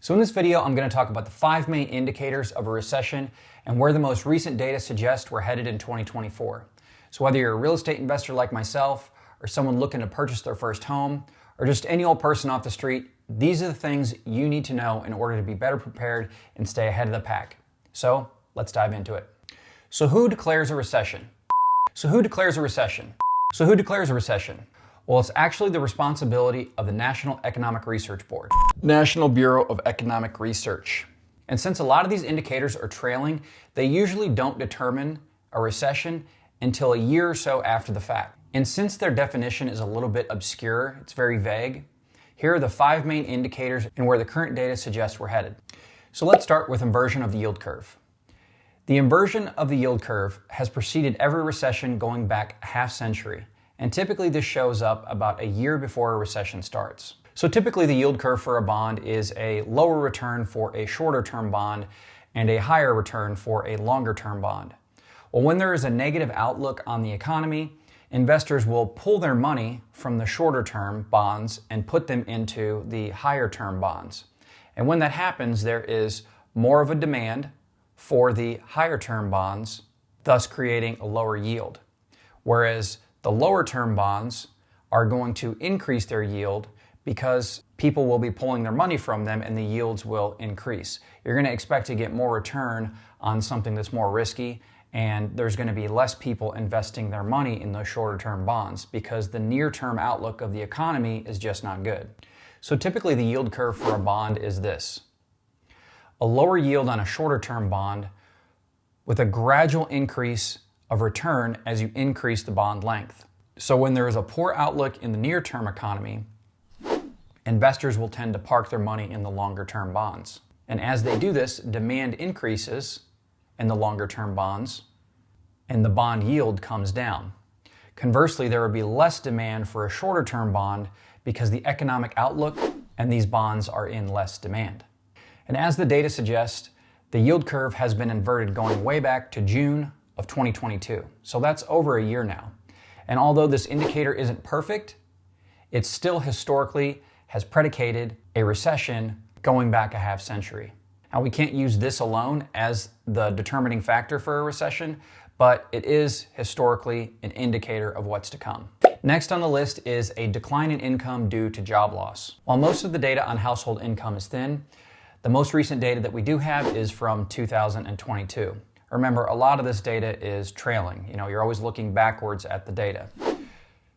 So in this video, I'm going to talk about the 5 main indicators of a recession and where the most recent data suggests we're headed in 2024. So whether you're a real estate investor like myself, or someone looking to purchase their first home, or just any old person off the street, these are the things you need to know in order to be better prepared and stay ahead of the pack. So let's dive into it. So who declares a recession? So who declares a recession? So who declares a recession? Well, it's actually the responsibility of the National Economic Research Board, National Bureau of Economic Research. And since a lot of these indicators are trailing, they usually don't determine a recession until a year or so after the fact. And since their definition is a little bit obscure, it's very vague, here are the 5 main indicators and where the current data suggests we're headed. So let's start with inversion of the yield curve. The inversion of the yield curve has preceded every recession going back a half century. And typically this shows up about a year before a recession starts. So typically the yield curve for a bond is a lower return for a shorter term bond and a higher return for a longer term bond. Well, when there is a negative outlook on the economy, investors will pull their money from the shorter term bonds and put them into the higher term bonds. And when that happens, there is more of a demand for the higher term bonds, thus creating a lower yield. Whereas the lower term bonds are going to increase their yield because people will be pulling their money from them and the yields will increase. You're going to expect to get more return on something that's more risky, and there's going to be less people investing their money in those shorter term bonds because the near term outlook of the economy is just not good. So typically the yield curve for a bond is this: a lower yield on a shorter term bond with a gradual increase of return as you increase the bond length. So when there is a poor outlook in the near-term economy, investors will tend to park their money in the longer-term bonds. And as they do this, demand increases in the longer-term bonds, and the bond yield comes down. Conversely, there would be less demand for a shorter-term bond because the economic outlook and these bonds are in less demand. And as the data suggests, the yield curve has been inverted going way back to June of 2022. So that's over a year now. And although this indicator isn't perfect, it still historically has predicated a recession going back a half century. Now, we can't use this alone as the determining factor for a recession, but it is historically an indicator of what's to come. Next on the list is a decline in income due to job loss. While most of the data on household income is thin, the most recent data that we do have is from 2022. Remember, a lot of this data is trailing. You're always looking backwards at the data.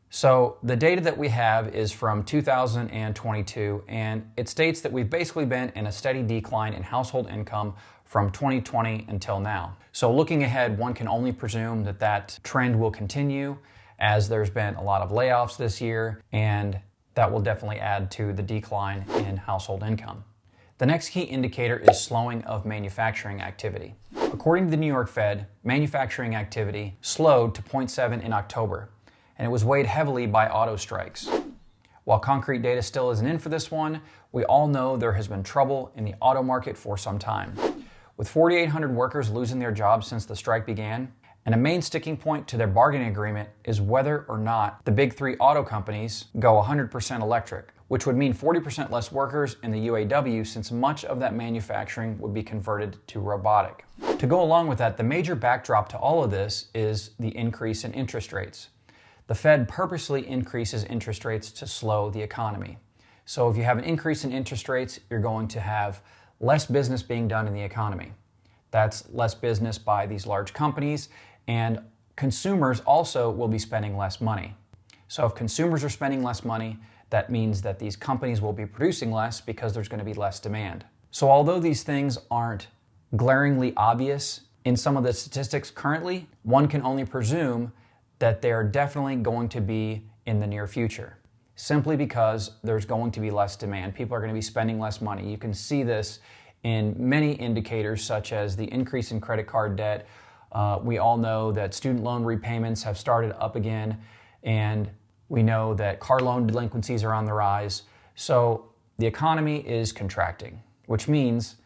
So the data that we have is from 2022, and it states that we've basically been in a steady decline in household income from 2020 until now. So looking ahead, one can only presume that that trend will continue as there's been a lot of layoffs this year, and that will definitely add to the decline in household income. The next key indicator is slowing of manufacturing activity. According to the New York Fed, manufacturing activity slowed to 0.7 in October, and it was weighed heavily by auto strikes. While concrete data still isn't in for this one, we all know there has been trouble in the auto market for some time. With 4,800 workers losing their jobs since the strike began, and a main sticking point to their bargaining agreement is whether or not the big 3 auto companies go 100% electric, which would mean 40% less workers in the UAW since much of that manufacturing would be converted to robotic. To go along with that, the major backdrop to all of this is the increase in interest rates. The Fed purposely increases interest rates to slow the economy. So if you have an increase in interest rates, you're going to have less business being done in the economy. That's less business by these large companies, and consumers also will be spending less money. So if consumers are spending less money, that means that these companies will be producing less because there's going to be less demand. So although these things aren't glaringly obvious in some of the statistics currently, one can only presume that they're definitely going to be in the near future, simply because there's going to be less demand. People are going to be spending less money. You can see this in many indicators, such as the increase in credit card debt. We all know that student loan repayments have started up again, and we know that car loan delinquencies are on the rise. So the economy is contracting, which means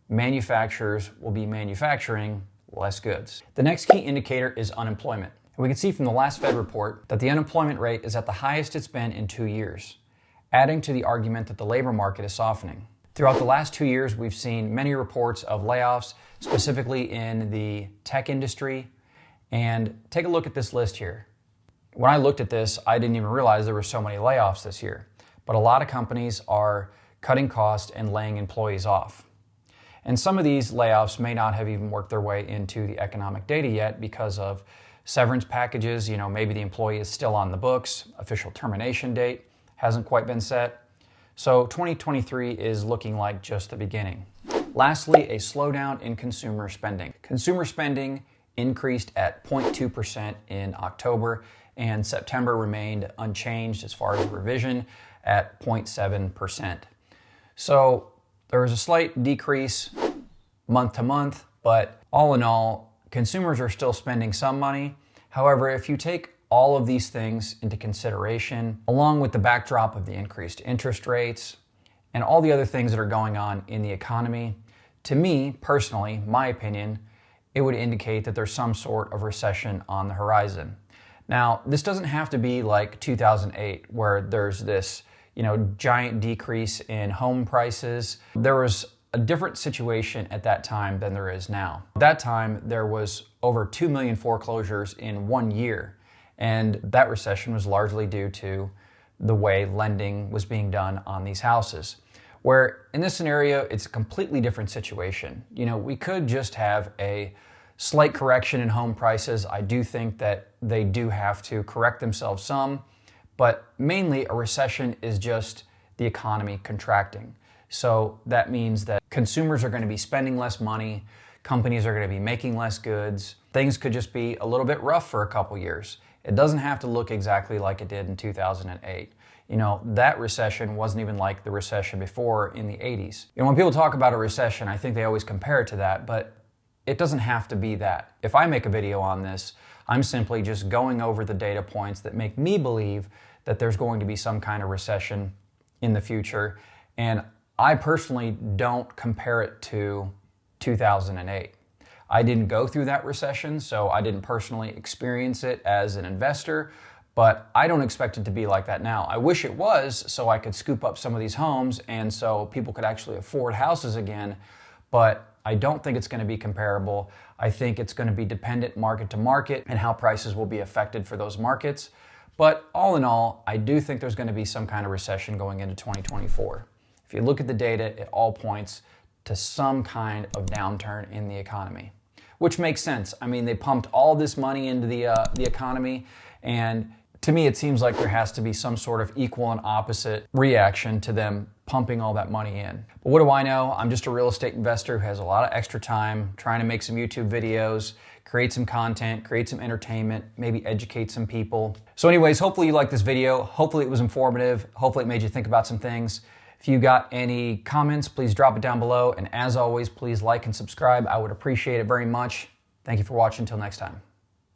manufacturers will be manufacturing less goods. The next key indicator is unemployment. And we can see from the last Fed report that the unemployment rate is at the highest it's been in 2 years, adding to the argument that the labor market is softening. Throughout the last 2 years, we've seen many reports of layoffs, specifically in the tech industry. And take a look at this list here. When I looked at this, I didn't even realize there were so many layoffs this year. But a lot of companies are cutting costs and laying employees off. And some of these layoffs may not have even worked their way into the economic data yet because of severance packages. Maybe the employee is still on the books, official termination date hasn't quite been set. So 2023 is looking like just the beginning. Lastly, a slowdown in consumer spending. Consumer spending increased at 0.2% in October, and September remained unchanged as far as revision at 0.7%. So there was a slight decrease month to month, but all in all, consumers are still spending some money. However, if you take all of these things into consideration, along with the backdrop of the increased interest rates and all the other things that are going on in the economy, to me, personally, my opinion, it would indicate that there's some sort of recession on the horizon. Now, this doesn't have to be like 2008, where there's this, giant decrease in home prices. There was a different situation at that time than there is now. At that time, there was over 2 million foreclosures in 1 year. And that recession was largely due to the way lending was being done on these houses. Where in this scenario, it's a completely different situation. We could just have a slight correction in home prices. I do think that they do have to correct themselves some, but mainly a recession is just the economy contracting. So that means that consumers are going to be spending less money, companies are going to be making less goods. Things could just be a little bit rough for a couple years. It doesn't have to look exactly like it did in 2008. That recession wasn't even like the recession before in the 80s. When people talk about a recession, I think they always compare it to that, but it doesn't have to be that. If I make a video on this, I'm simply just going over the data points that make me believe that there's going to be some kind of recession in the future. And I personally don't compare it to 2008. I didn't go through that recession, so I didn't personally experience it as an investor, but I don't expect it to be like that now. I wish it was, so I could scoop up some of these homes and so people could actually afford houses again, but I don't think it's going to be comparable. I think it's going to be dependent market to market and how prices will be affected for those markets. But all in all, I do think there's going to be some kind of recession going into 2024. If you look at the data, it all points to some kind of downturn in the economy, which makes sense. I mean, they pumped all this money into the economy, and to me, it seems like there has to be some sort of equal and opposite reaction to them pumping all that money in. But what do I know? I'm just a real estate investor who has a lot of extra time trying to make some YouTube videos, create some content, create some entertainment, maybe educate some people. So anyways, hopefully you liked this video. Hopefully it was informative. Hopefully it made you think about some things. If you got any comments, please drop it down below. And as always, please like and subscribe. I would appreciate it very much. Thank you for watching. Until next time.